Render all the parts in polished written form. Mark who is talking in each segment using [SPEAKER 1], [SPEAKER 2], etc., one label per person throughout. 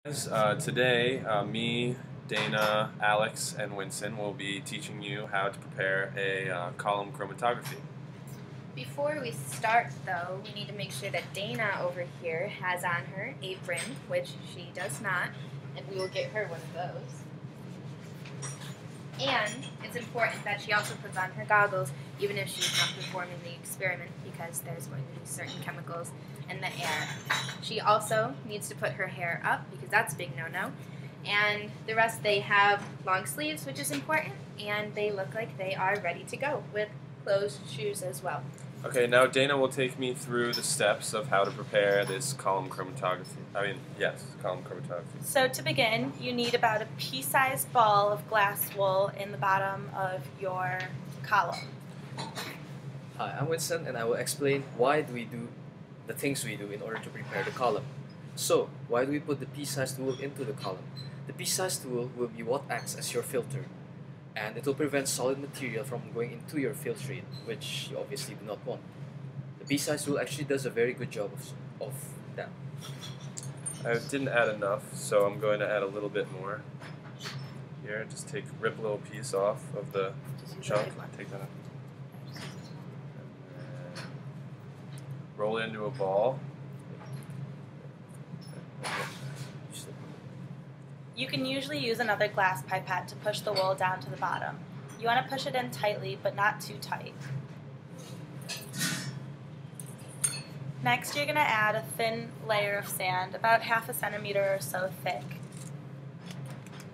[SPEAKER 1] Today, me, Dana, Alex, and Winston will be teaching you how to prepare a column chromatography.
[SPEAKER 2] Before we start, though, we need to make sure that Dana over here has on her apron, which she does not, and we will get her one of those. And it's important that she also puts on her goggles, even if she's not performing the experiment, because there's going to be certain chemicals in the air. She also needs to put her hair up, because that's a big no-no. And the rest, they have long sleeves, which is important, and they look like they are ready to go, with closed shoes as well.
[SPEAKER 1] Okay, now Dana will take me through the steps of how to prepare this column chromatography. Column chromatography.
[SPEAKER 3] So to begin, you need about a pea-sized ball of glass wool in the bottom of your column.
[SPEAKER 4] Hi, I'm Winston, and I will explain why do we do the things we do in order to prepare the column. So, why do we put the pea-sized wool into the column? The pea-sized wool will be what acts as your filter, and it will prevent solid material from going into your filtrate, which you obviously do not want. The pea-sized wool actually does a very good job of that.
[SPEAKER 1] I didn't add enough, so I'm going to add a little bit more. Here, rip a little piece off of the chunk, take that out. Roll it into a ball.
[SPEAKER 3] You can usually use another glass pipette to push the wool down to the bottom. You want to push it in tightly, but not too tight. Next, you're going to add a thin layer of sand, about half a centimeter or so thick.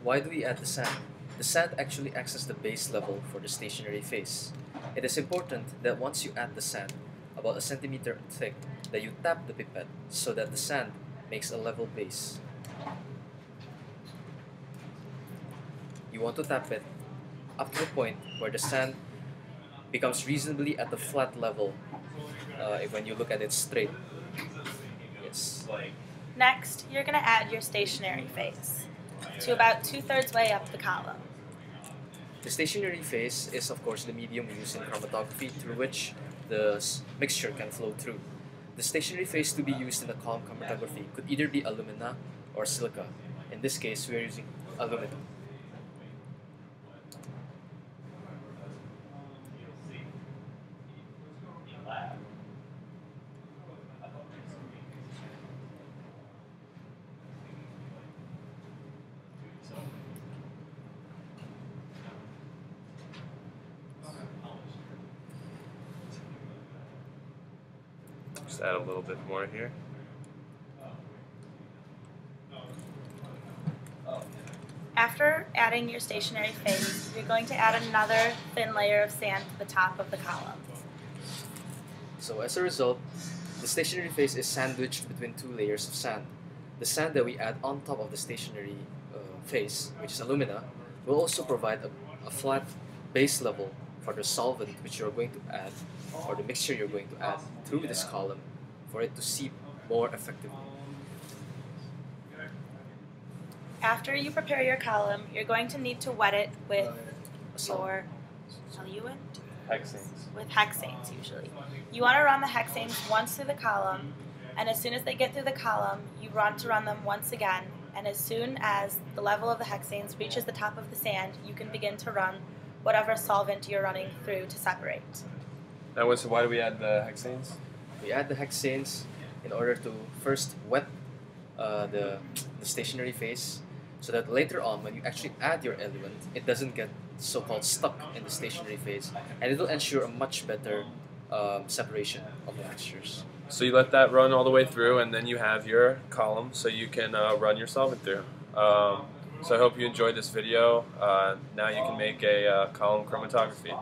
[SPEAKER 4] Why do we add the sand? The sand actually acts as the base level for the stationary phase. It is important that once you add the sand, about a centimeter thick, that you tap the pipette so that the sand makes a level base. You want to tap it up to the point where the sand becomes reasonably at the flat level when you look at it straight. Yes.
[SPEAKER 3] Next, you're going to add your stationary phase to about 2/3 way up the column.
[SPEAKER 4] The stationary phase is, of course, the medium we use in chromatography through which the mixture can flow through. The stationary phase to be used in the column chromatography could either be alumina or silica. In this case, we are using alumina.
[SPEAKER 1] Just add a little bit more here.
[SPEAKER 3] After adding your stationary phase, you're going to add another thin layer of sand to the top of the column.
[SPEAKER 4] So as a result, the stationary phase is sandwiched between two layers of sand. The sand that we add on top of the stationary phase, which is alumina, will also provide a flat base level for the solvent which you're going to add, or the mixture you're going to add through this column for it to seep more effectively.
[SPEAKER 3] After you prepare your column, you're going to need to wet it with your solute?
[SPEAKER 1] Hexanes.
[SPEAKER 3] With hexanes, usually. You want to run the hexanes once through the column, and as soon as they get through the column, you want to run them once again, and as soon as the level of the hexanes reaches the top of the sand, you can begin to run whatever solvent you're running through to separate.
[SPEAKER 1] Now, so why do we add the hexanes?
[SPEAKER 4] We add the hexanes in order to first wet the stationary phase, so that later on, when you actually add your element, it doesn't get so-called stuck in the stationary phase, and it will ensure a much better separation of the mixtures.
[SPEAKER 1] So you let that run all the way through, and then you have your column, so you can run your solvent through. So I hope you enjoyed this video. Now you can make a column chromatography.